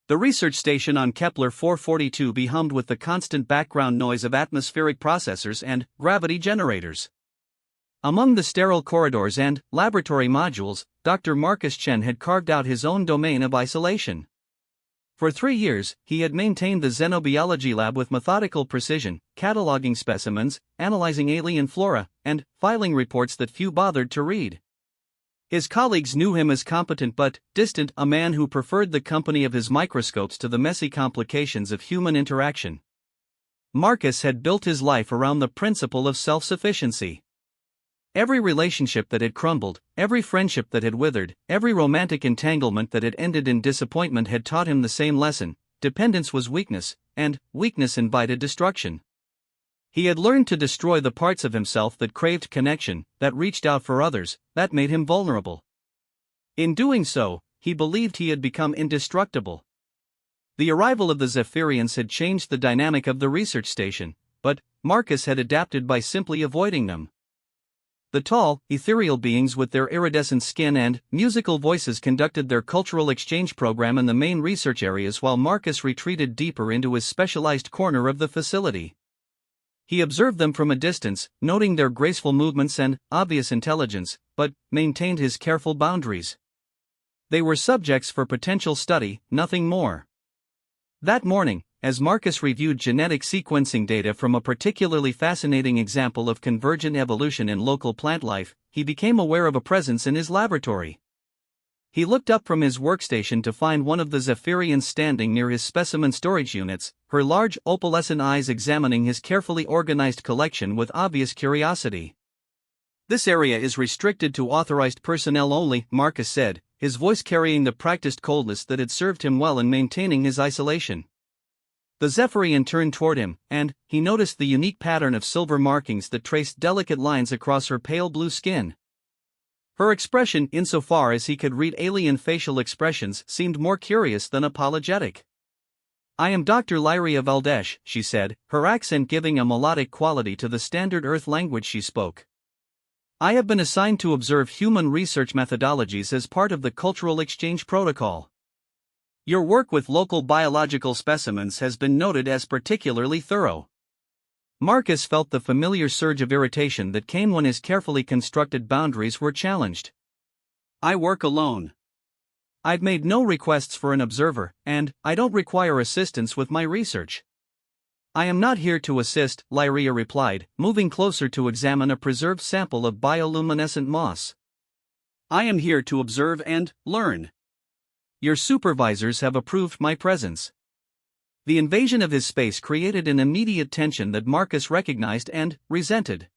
The research station on Kepler 442b hummed with the constant background noise of atmospheric processors and gravity generators. Among the sterile corridors and laboratory modules, Dr. Marcus Chen had carved out his own domain of isolation. For 3 years, he had maintained the xenobiology lab with methodical precision, cataloging specimens, analyzing alien flora, and filing reports that few bothered to read. His colleagues knew him as competent but distant, a man who preferred the company of his microscopes to the messy complications of human interaction. Marcus had built his life around the principle of self-sufficiency. Every relationship that had crumbled, every friendship that had withered, every romantic entanglement that had ended in disappointment had taught him the same lesson: dependence was weakness, and weakness invited destruction. He had learned to destroy the parts of himself that craved connection, that reached out for others, that made him vulnerable. In doing so, he believed he had become indestructible. The arrival of the Zephyrians had changed the dynamic of the research station, but Marcus had adapted by simply avoiding them. The tall, ethereal beings with their iridescent skin and musical voices conducted their cultural exchange program in the main research areas while Marcus retreated deeper into his specialized corner of the facility. He observed them from a distance, noting their graceful movements and obvious intelligence, but maintained his careful boundaries. They were subjects for potential study, nothing more. That morning, as Marcus reviewed genetic sequencing data from a particularly fascinating example of convergent evolution in local plant life, he became aware of a presence in his laboratory. He looked up from his workstation to find one of the Zephyrians standing near his specimen storage units, her large opalescent eyes examining his carefully organized collection with obvious curiosity. "This area is restricted to authorized personnel only," Marcus said, his voice carrying the practiced coldness that had served him well in maintaining his isolation. The Zephyrian turned toward him, and he noticed the unique pattern of silver markings that traced delicate lines across her pale blue skin. Her expression, insofar as he could read alien facial expressions, seemed more curious than apologetic. "I am Dr. Lyria Valdesh," she said, her accent giving a melodic quality to the standard Earth language she spoke. "I have been assigned to observe human research methodologies as part of the cultural exchange protocol. Your work with local biological specimens has been noted as particularly thorough." Marcus felt the familiar surge of irritation that came when his carefully constructed boundaries were challenged. "I work alone. I've made no requests for an observer, and I don't require assistance with my research." "I am not here to assist," Lyria replied, moving closer to examine a preserved sample of bioluminescent moss. "I am here to observe and learn. Your supervisors have approved my presence." The invasion of his space created an immediate tension that Marcus recognized and resented.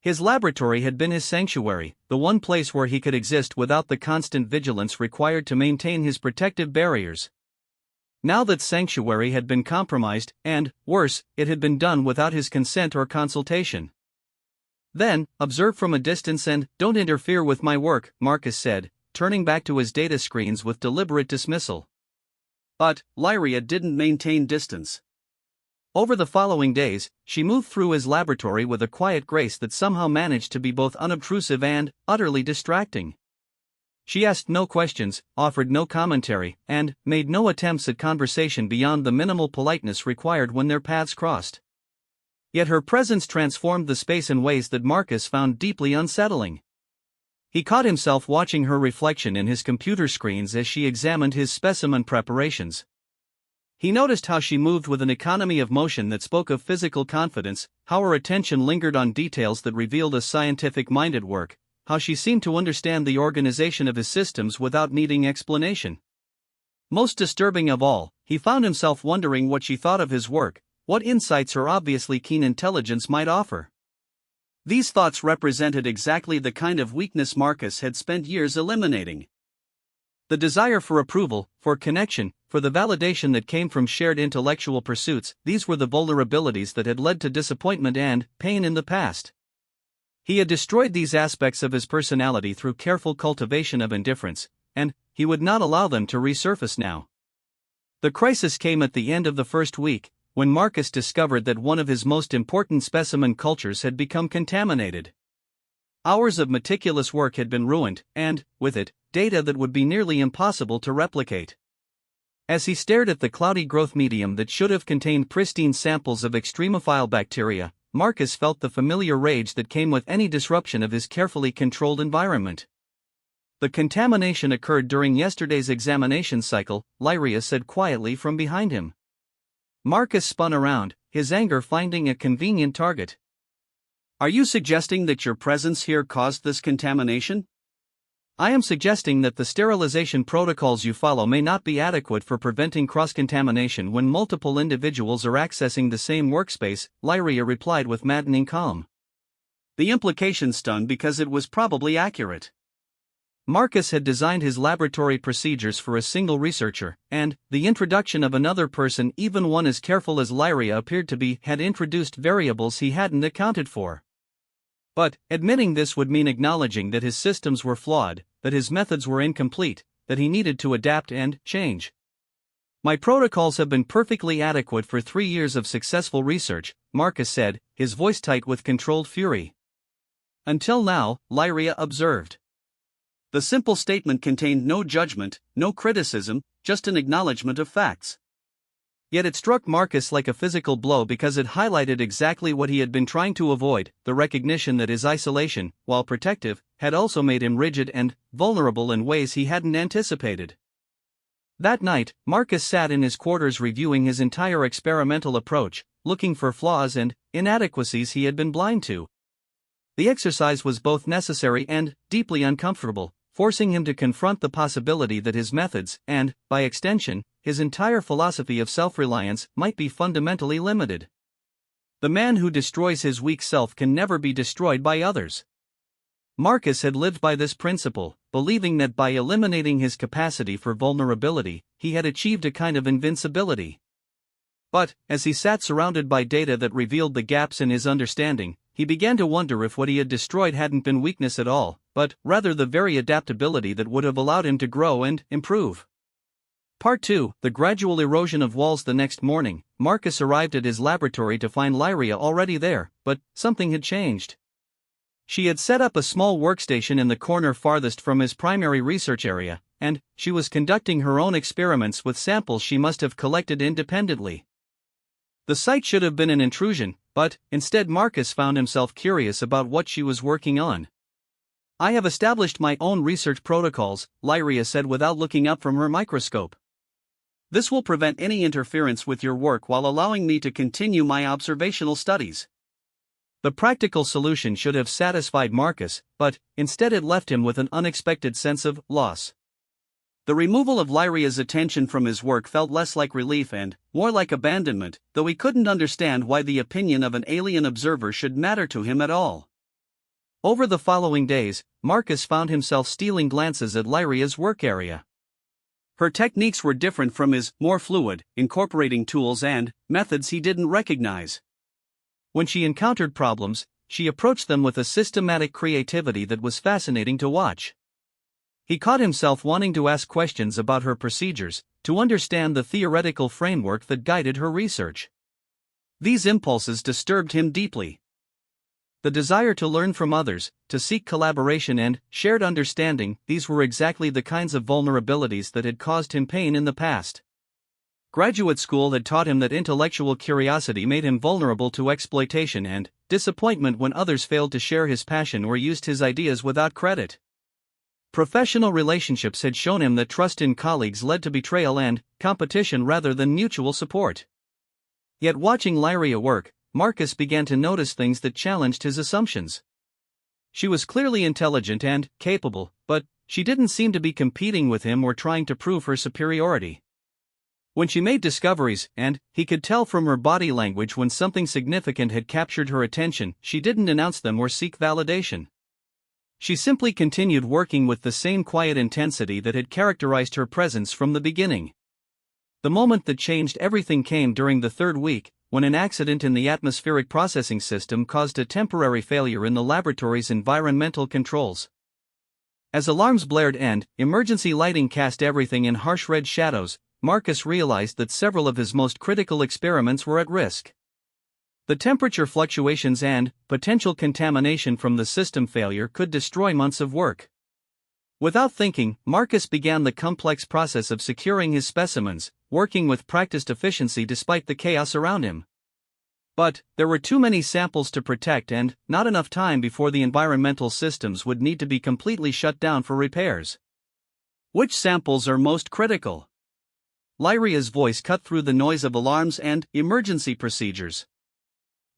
His laboratory had been his sanctuary, the one place where he could exist without the constant vigilance required to maintain his protective barriers. Now that sanctuary had been compromised, and, worse, it had been done without his consent or consultation. "Then, observe from a distance and don't interfere with my work," Marcus said, turning back to his data screens with deliberate dismissal. But Lyria didn't maintain distance. Over the following days, she moved through his laboratory with a quiet grace that somehow managed to be both unobtrusive and utterly distracting. She asked no questions, offered no commentary, and made no attempts at conversation beyond the minimal politeness required when their paths crossed. Yet her presence transformed the space in ways that Marcus found deeply unsettling. He caught himself watching her reflection in his computer screens as she examined his specimen preparations. He noticed how she moved with an economy of motion that spoke of physical confidence, how her attention lingered on details that revealed a scientific-minded work, how she seemed to understand the organization of his systems without needing explanation. Most disturbing of all, he found himself wondering what she thought of his work, what insights her obviously keen intelligence might offer. These thoughts represented exactly the kind of weakness Marcus had spent years eliminating. The desire for approval, for connection, for the validation that came from shared intellectual pursuits, these were the vulnerabilities that had led to disappointment and pain in the past. He had destroyed these aspects of his personality through careful cultivation of indifference, and he would not allow them to resurface now. The crisis came at the end of the first week, when Marcus discovered that one of his most important specimen cultures had become contaminated. Hours of meticulous work had been ruined, and, with it, data that would be nearly impossible to replicate. As he stared at the cloudy growth medium that should have contained pristine samples of extremophile bacteria, Marcus felt the familiar rage that came with any disruption of his carefully controlled environment. "The contamination occurred during yesterday's examination cycle," Lyria said quietly from behind him. Marcus spun around, his anger finding a convenient target. "Are you suggesting that your presence here caused this contamination?" "I am suggesting that the sterilization protocols you follow may not be adequate for preventing cross-contamination when multiple individuals are accessing the same workspace," Lyria replied with maddening calm. The implication stung because it was probably accurate. Marcus had designed his laboratory procedures for a single researcher, and the introduction of another person, even one as careful as Lyria appeared to be, had introduced variables he hadn't accounted for. But admitting this would mean acknowledging that his systems were flawed, that his methods were incomplete, that he needed to adapt and change. "My protocols have been perfectly adequate for 3 years of successful research," Marcus said, his voice tight with controlled fury. "Until now," Lyria observed. The simple statement contained no judgment, no criticism, just an acknowledgement of facts. Yet it struck Marcus like a physical blow because it highlighted exactly what he had been trying to avoid, the recognition that his isolation, while protective, had also made him rigid and vulnerable in ways he hadn't anticipated. That night, Marcus sat in his quarters reviewing his entire experimental approach, looking for flaws and inadequacies he had been blind to. The exercise was both necessary and deeply uncomfortable, forcing him to confront the possibility that his methods, and, by extension, his entire philosophy of self-reliance, might be fundamentally limited. The man who destroys his weak self can never be destroyed by others. Marcus had lived by this principle, believing that by eliminating his capacity for vulnerability, he had achieved a kind of invincibility. But, as he sat surrounded by data that revealed the gaps in his understanding, he began to wonder if what he had destroyed hadn't been weakness at all, but rather the very adaptability that would have allowed him to grow and improve. Part 2, The Gradual Erosion of Walls. The next morning, Marcus arrived at his laboratory to find Lyria already there, but something had changed. She had set up a small workstation in the corner farthest from his primary research area, and she was conducting her own experiments with samples she must have collected independently. The sight should have been an intrusion, but instead Marcus found himself curious about what she was working on. "I have established my own research protocols," Lyria said without looking up from her microscope. "This will prevent any interference with your work while allowing me to continue my observational studies." The practical solution should have satisfied Marcus, but instead it left him with an unexpected sense of loss. The removal of Lyria's attention from his work felt less like relief and more like abandonment, though he couldn't understand why the opinion of an alien observer should matter to him at all. Over the following days, Marcus found himself stealing glances at Lyria's work area. Her techniques were different from his, more fluid, incorporating tools and methods he didn't recognize. When she encountered problems, she approached them with a systematic creativity that was fascinating to watch. He caught himself wanting to ask questions about her procedures, to understand the theoretical framework that guided her research. These impulses disturbed him deeply. The desire to learn from others, to seek collaboration and shared understanding, these were exactly the kinds of vulnerabilities that had caused him pain in the past. Graduate school had taught him that intellectual curiosity made him vulnerable to exploitation and disappointment when others failed to share his passion or used his ideas without credit. Professional relationships had shown him that trust in colleagues led to betrayal and competition rather than mutual support. Yet watching Lyria work, Marcus began to notice things that challenged his assumptions. She was clearly intelligent and capable, but she didn't seem to be competing with him or trying to prove her superiority. When she made discoveries, and he could tell from her body language when something significant had captured her attention, she didn't announce them or seek validation. She simply continued working with the same quiet intensity that had characterized her presence from the beginning. The moment that changed everything came during the third week, when an accident in the atmospheric processing system caused a temporary failure in the laboratory's environmental controls. As alarms blared and emergency lighting cast everything in harsh red shadows, Marcus realized that several of his most critical experiments were at risk. The temperature fluctuations and potential contamination from the system failure could destroy months of work. Without thinking, Marcus began the complex process of securing his specimens, working with practiced efficiency despite the chaos around him. But there were too many samples to protect and not enough time before the environmental systems would need to be completely shut down for repairs. Which samples are most critical? Lyria's voice cut through the noise of alarms and emergency procedures.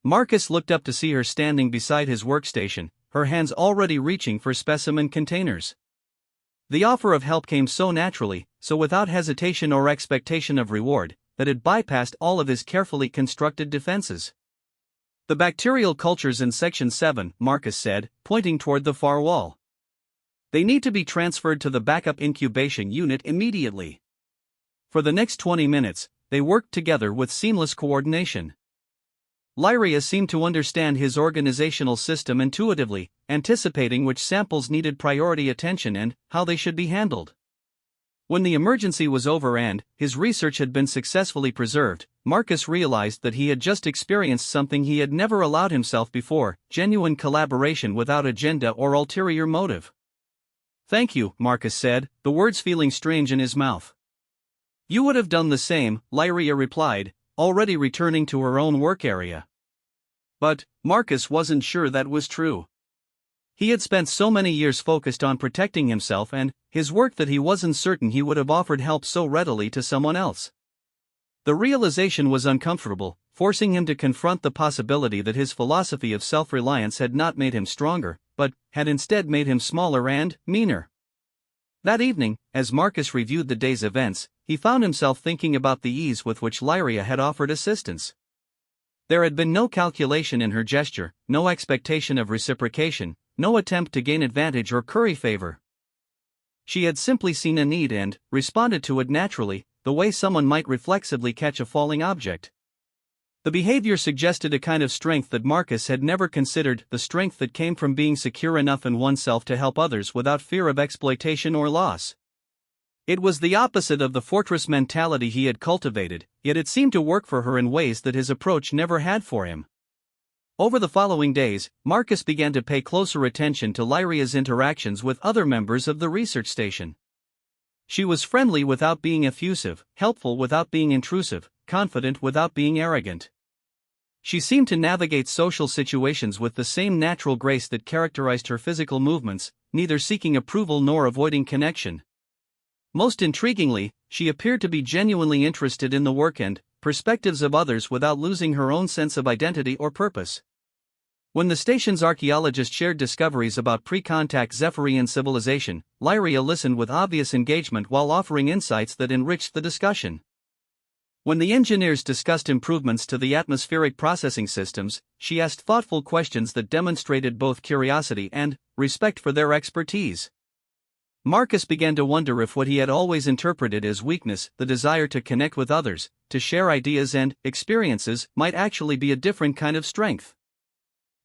Marcus looked up to see her standing beside his workstation, her hands already reaching for specimen containers. The offer of help came so naturally, so without hesitation or expectation of reward, that it bypassed all of his carefully constructed defenses. The bacterial cultures in Section 7, Marcus said, pointing toward the far wall. They need to be transferred to the backup incubation unit immediately. For the next 20 minutes, they worked together with seamless coordination. Lyria seemed to understand his organizational system intuitively, anticipating which samples needed priority attention and how they should be handled. When the emergency was over and his research had been successfully preserved, Marcus realized that he had just experienced something he had never allowed himself before: genuine collaboration without agenda or ulterior motive. "Thank you," Marcus said, the words feeling strange in his mouth. "You would have done the same," Lyria replied, already returning to her own work area. But Marcus wasn't sure that was true. He had spent so many years focused on protecting himself and his work that he wasn't certain he would have offered help so readily to someone else. The realization was uncomfortable, forcing him to confront the possibility that his philosophy of self-reliance had not made him stronger, but had instead made him smaller and meaner. That evening, as Marcus reviewed the day's events, he found himself thinking about the ease with which Lyria had offered assistance. There had been no calculation in her gesture, no expectation of reciprocation, no attempt to gain advantage or curry favor. She had simply seen a need and responded to it naturally, the way someone might reflexively catch a falling object. The behavior suggested a kind of strength that Marcus had never considered, the strength that came from being secure enough in oneself to help others without fear of exploitation or loss. It was the opposite of the fortress mentality he had cultivated, yet it seemed to work for her in ways that his approach never had for him. Over the following days, Marcus began to pay closer attention to Lyria's interactions with other members of the research station. She was friendly without being effusive, helpful without being intrusive, confident without being arrogant. She seemed to navigate social situations with the same natural grace that characterized her physical movements, neither seeking approval nor avoiding connection. Most intriguingly, she appeared to be genuinely interested in the work and perspectives of others without losing her own sense of identity or purpose. When the station's archaeologist shared discoveries about pre-contact Zephyrian civilization, Lyria listened with obvious engagement while offering insights that enriched the discussion. When the engineers discussed improvements to the atmospheric processing systems, she asked thoughtful questions that demonstrated both curiosity and respect for their expertise. Marcus began to wonder if what he had always interpreted as weakness, the desire to connect with others, to share ideas and experiences, might actually be a different kind of strength.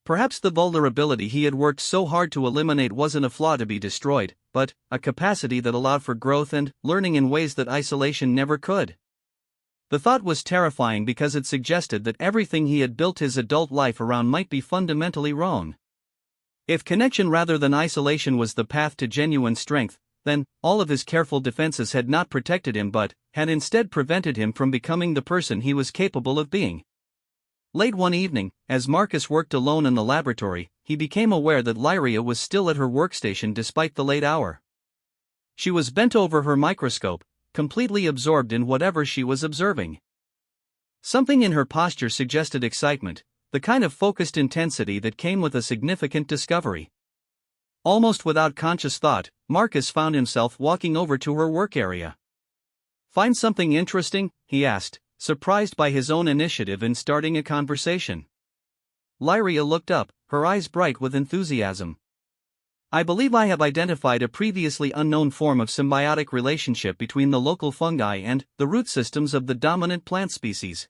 Perhaps the vulnerability he had worked so hard to eliminate wasn't a flaw to be destroyed, but a capacity that allowed for growth and learning in ways that isolation never could. The thought was terrifying because it suggested that everything he had built his adult life around might be fundamentally wrong. If connection rather than isolation was the path to genuine strength, then all of his careful defenses had not protected him but had instead prevented him from becoming the person he was capable of being. Late one evening, as Marcus worked alone in the laboratory, he became aware that Lyria was still at her workstation despite the late hour. She was bent over her microscope, completely absorbed in whatever she was observing. Something in her posture suggested excitement, the kind of focused intensity that came with a significant discovery. Almost without conscious thought, Marcus found himself walking over to her work area. "Find something interesting?" he asked, surprised by his own initiative in starting a conversation. Lyria looked up, her eyes bright with enthusiasm. "I believe I have identified a previously unknown form of symbiotic relationship between the local fungi and the root systems of the dominant plant species.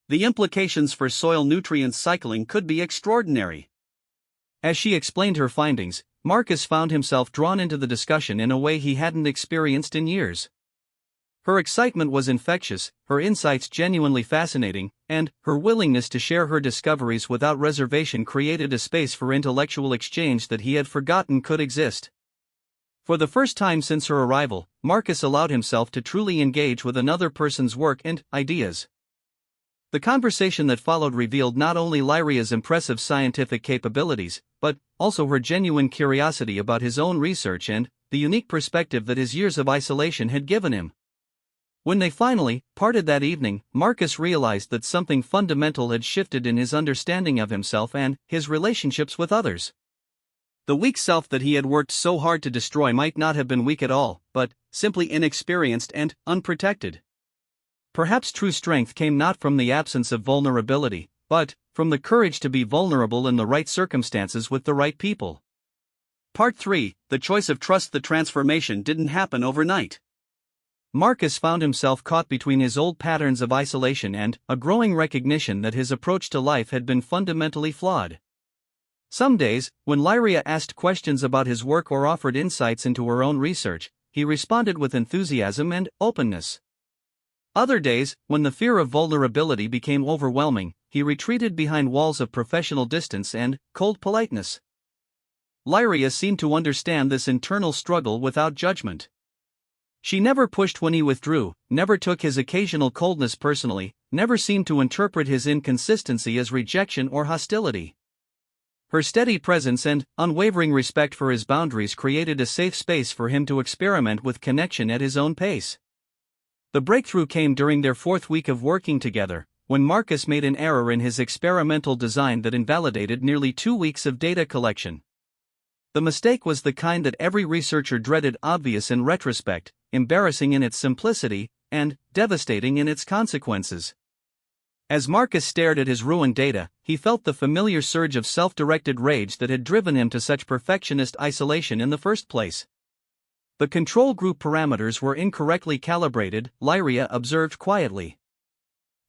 The implications for soil nutrient cycling could be extraordinary." As she explained her findings, Marcus found himself drawn into the discussion in a way he hadn't experienced in years. Her excitement was infectious, her insights genuinely fascinating, and her willingness to share her discoveries without reservation created a space for intellectual exchange that he had forgotten could exist. For the first time since her arrival, Marcus allowed himself to truly engage with another person's work and ideas. The conversation that followed revealed not only Lyria's impressive scientific capabilities, but also her genuine curiosity about his own research and the unique perspective that his years of isolation had given him. When they finally parted that evening, Marcus realized that something fundamental had shifted in his understanding of himself and his relationships with others. The weak self that he had worked so hard to destroy might not have been weak at all, but simply inexperienced and unprotected. Perhaps true strength came not from the absence of vulnerability, but from the courage to be vulnerable in the right circumstances with the right people. Part 3: The choice of trust. The transformation didn't happen overnight. Marcus found himself caught between his old patterns of isolation and a growing recognition that his approach to life had been fundamentally flawed. Some days, when Lyria asked questions about his work or offered insights into her own research, he responded with enthusiasm and openness. Other days, when the fear of vulnerability became overwhelming, he retreated behind walls of professional distance and cold politeness. Lyria seemed to understand this internal struggle without judgment. She never pushed when he withdrew, never took his occasional coldness personally, never seemed to interpret his inconsistency as rejection or hostility. Her steady presence and unwavering respect for his boundaries created a safe space for him to experiment with connection at his own pace. The breakthrough came during their 4th week of working together, when Marcus made an error in his experimental design that invalidated nearly 2 weeks of data collection. The mistake was the kind that every researcher dreaded: obvious in retrospect, embarrassing in its simplicity, and devastating in its consequences. As Marcus stared at his ruined data, he felt the familiar surge of self-directed rage that had driven him to such perfectionist isolation in the first place. The control group parameters were incorrectly calibrated, Lyria observed quietly.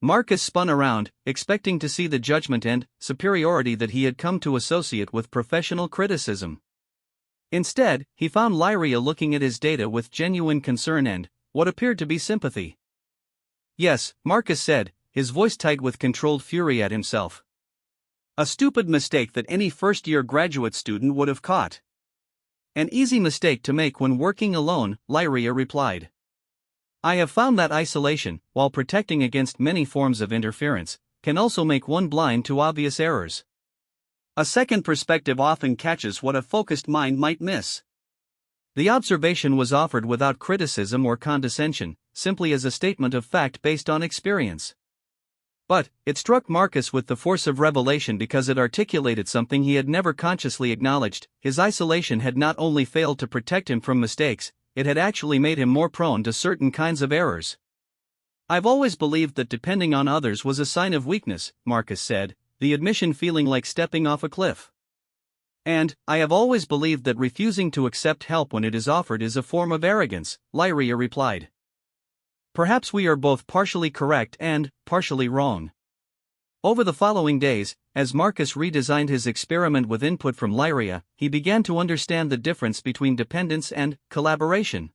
Marcus spun around, expecting to see the judgment and superiority that he had come to associate with professional criticism. Instead, he found Lyria looking at his data with genuine concern and what appeared to be sympathy. "Yes," Marcus said, his voice tight with controlled fury at himself. "A stupid mistake that any first-year graduate student would have caught. An easy mistake to make when working alone," Lyria replied. "I have found that isolation, while protecting against many forms of interference, can also make one blind to obvious errors. A second perspective often catches what a focused mind might miss." The observation was offered without criticism or condescension, simply as a statement of fact based on experience. But it struck Marcus with the force of revelation because it articulated something he had never consciously acknowledged: his isolation had not only failed to protect him from mistakes, it had actually made him more prone to certain kinds of errors. "I've always believed that depending on others was a sign of weakness," Marcus said, the admission feeling like stepping off a cliff. "And I have always believed that refusing to accept help when it is offered is a form of arrogance," Lyria replied. "Perhaps we are both partially correct and partially wrong." Over the following days, as Marcus redesigned his experiment with input from Lyria, he began to understand the difference between dependence and collaboration.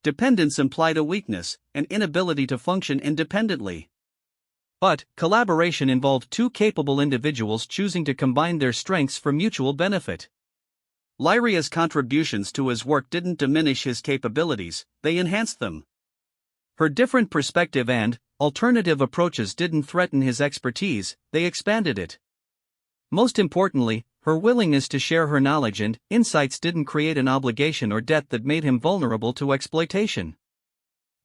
Dependence implied a weakness, an inability to function independently. But collaboration involved two capable individuals choosing to combine their strengths for mutual benefit. Lyria's contributions to his work didn't diminish his capabilities, they enhanced them. Her different perspective and alternative approaches didn't threaten his expertise, they expanded it. Most importantly, her willingness to share her knowledge and insights didn't create an obligation or debt that made him vulnerable to exploitation.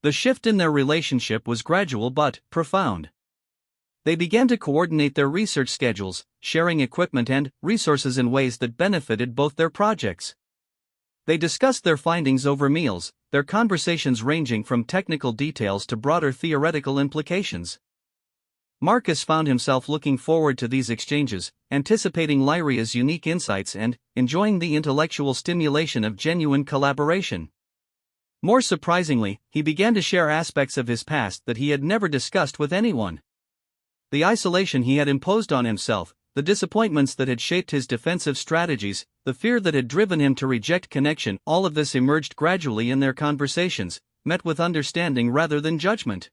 The shift in their relationship was gradual but profound. They began to coordinate their research schedules, sharing equipment and resources in ways that benefited both their projects. They discussed their findings over meals, their conversations ranging from technical details to broader theoretical implications. Marcus found himself looking forward to these exchanges, anticipating Lyria's unique insights and enjoying the intellectual stimulation of genuine collaboration. More surprisingly, he began to share aspects of his past that he had never discussed with anyone. The isolation he had imposed on himself, the disappointments that had shaped his defensive strategies, the fear that had driven him to reject connection, all of this emerged gradually in their conversations, met with understanding rather than judgment.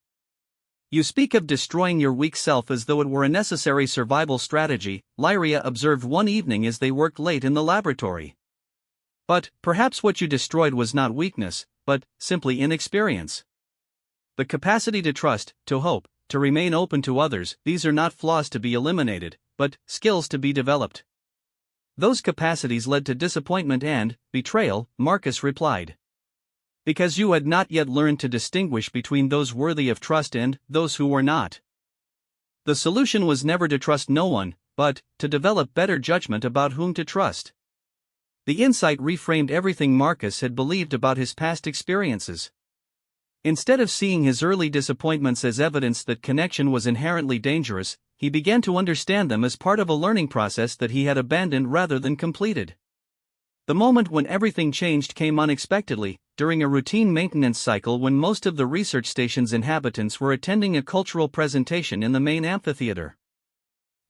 "You speak of destroying your weak self as though it were a necessary survival strategy," Lyria observed one evening as they worked late in the laboratory. But perhaps what you destroyed was not weakness, but simply inexperience. The capacity to trust, to hope, to remain open to others, these are not flaws to be eliminated, but skills to be developed. Those capacities led to disappointment and betrayal, Marcus replied. Because you had not yet learned to distinguish between those worthy of trust and those who were not. The solution was never to trust no one, but to develop better judgment about whom to trust. The insight reframed everything Marcus had believed about his past experiences. Instead of seeing his early disappointments as evidence that connection was inherently dangerous, he began to understand them as part of a learning process that he had abandoned rather than completed. The moment when everything changed came unexpectedly, during a routine maintenance cycle when most of the research station's inhabitants were attending a cultural presentation in the main amphitheater.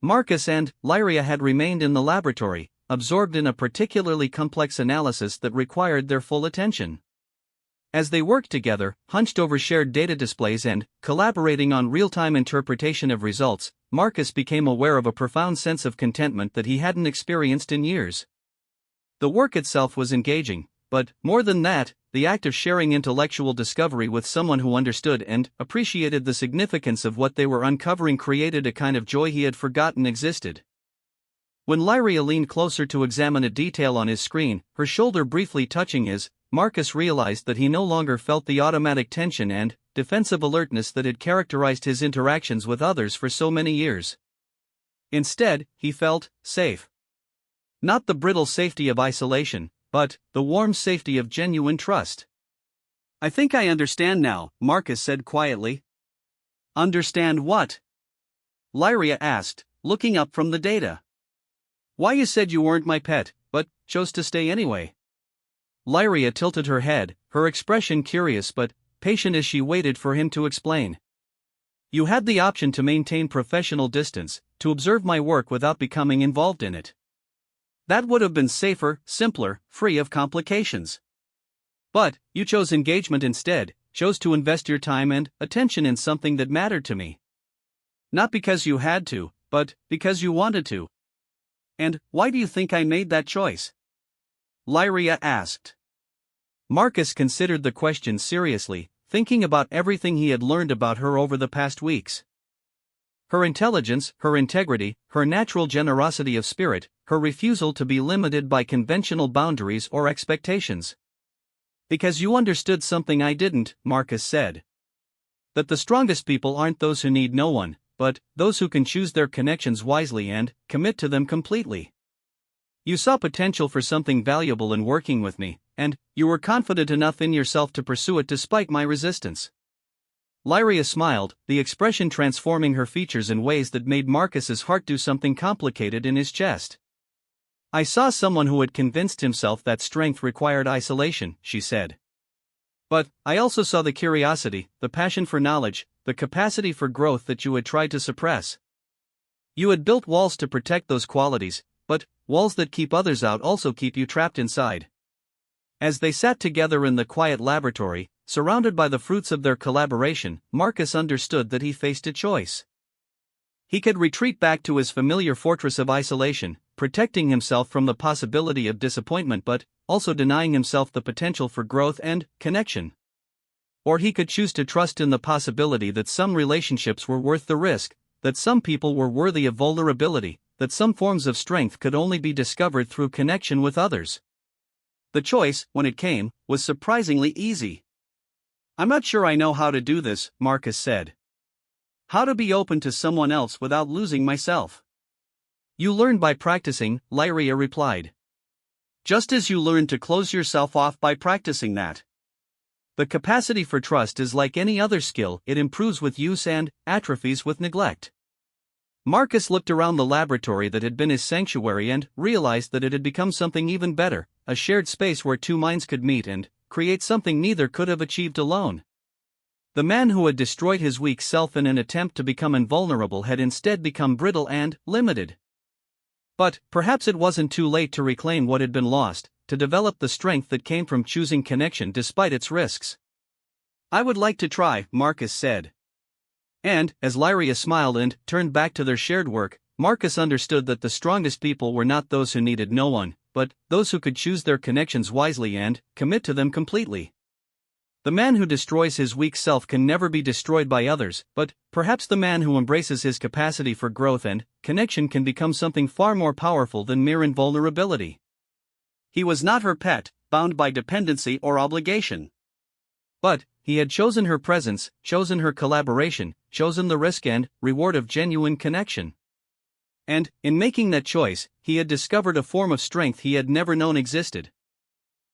Marcus and Lyria had remained in the laboratory, absorbed in a particularly complex analysis that required their full attention. As they worked together, hunched over shared data displays and collaborating on real-time interpretation of results, Marcus became aware of a profound sense of contentment that he hadn't experienced in years. The work itself was engaging, but, more than that, the act of sharing intellectual discovery with someone who understood and appreciated the significance of what they were uncovering created a kind of joy he had forgotten existed. When Lyria leaned closer to examine a detail on his screen, her shoulder briefly touching his, Marcus realized that he no longer felt the automatic tension and defensive alertness that had characterized his interactions with others for so many years. Instead, he felt safe. Not the brittle safety of isolation, but the warm safety of genuine trust. "I think I understand now," Marcus said quietly. "Understand what?" Lyria asked, looking up from the data. "Why you said you weren't my pet, but chose to stay anyway." Lyria tilted her head, her expression curious but patient as she waited for him to explain. "You had the option to maintain professional distance, to observe my work without becoming involved in it. That would have been safer, simpler, free of complications. But you chose engagement instead, chose to invest your time and attention in something that mattered to me. Not because you had to, but because you wanted to. And why do you think I made that choice?" Lyria asked. Marcus considered the question seriously, thinking about everything he had learned about her over the past weeks. Her intelligence, her integrity, her natural generosity of spirit, her refusal to be limited by conventional boundaries or expectations. "Because you understood something I didn't," Marcus said. "That the strongest people aren't those who need no one, but those who can choose their connections wisely and commit to them completely. You saw potential for something valuable in working with me, and you were confident enough in yourself to pursue it despite my resistance." Lyria smiled, the expression transforming her features in ways that made Marcus's heart do something complicated in his chest. "I saw someone who had convinced himself that strength required isolation," she said. "But I also saw the curiosity, the passion for knowledge, the capacity for growth that you had tried to suppress. You had built walls to protect those qualities, but walls that keep others out also keep you trapped inside." As they sat together in the quiet laboratory, surrounded by the fruits of their collaboration, Marcus understood that he faced a choice. He could retreat back to his familiar fortress of isolation, protecting himself from the possibility of disappointment but also denying himself the potential for growth and connection. Or he could choose to trust in the possibility that some relationships were worth the risk, that some people were worthy of vulnerability, that some forms of strength could only be discovered through connection with others. The choice, when it came, was surprisingly easy. "I'm not sure I know how to do this," Marcus said. "How to be open to someone else without losing myself." "You learn by practicing," Lyria replied. "Just as you learn to close yourself off by practicing that. The capacity for trust is like any other skill, it improves with use and atrophies with neglect." Marcus looked around the laboratory that had been his sanctuary and realized that it had become something even better, a shared space where two minds could meet and create something neither could have achieved alone. The man who had destroyed his weak self in an attempt to become invulnerable had instead become brittle and limited. But perhaps it wasn't too late to reclaim what had been lost, to develop the strength that came from choosing connection despite its risks. "I would like to try," Marcus said. And, as Lyria smiled and turned back to their shared work, Marcus understood that the strongest people were not those who needed no one, but those who could choose their connections wisely and commit to them completely. The man who destroys his weak self can never be destroyed by others, but perhaps the man who embraces his capacity for growth and connection can become something far more powerful than mere invulnerability. He was not her pet, bound by dependency or obligation. But he had chosen her presence, chosen her collaboration, chosen the risk and reward of genuine connection. And, in making that choice, he had discovered a form of strength he had never known existed.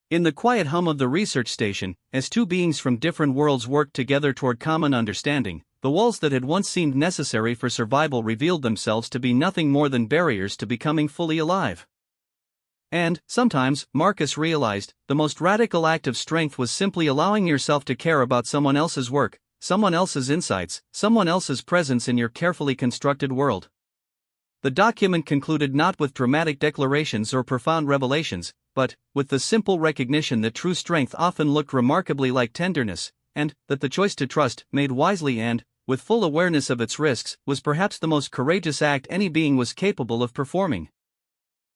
In the quiet hum of the research station, as two beings from different worlds worked together toward common understanding, the walls that had once seemed necessary for survival revealed themselves to be nothing more than barriers to becoming fully alive. And, sometimes, Marcus realized, the most radical act of strength was simply allowing yourself to care about someone else's work, someone else's insights, someone else's presence in your carefully constructed world. The document concluded not with dramatic declarations or profound revelations, but with the simple recognition that true strength often looked remarkably like tenderness, and that the choice to trust, made wisely and with full awareness of its risks, was perhaps the most courageous act any being was capable of performing.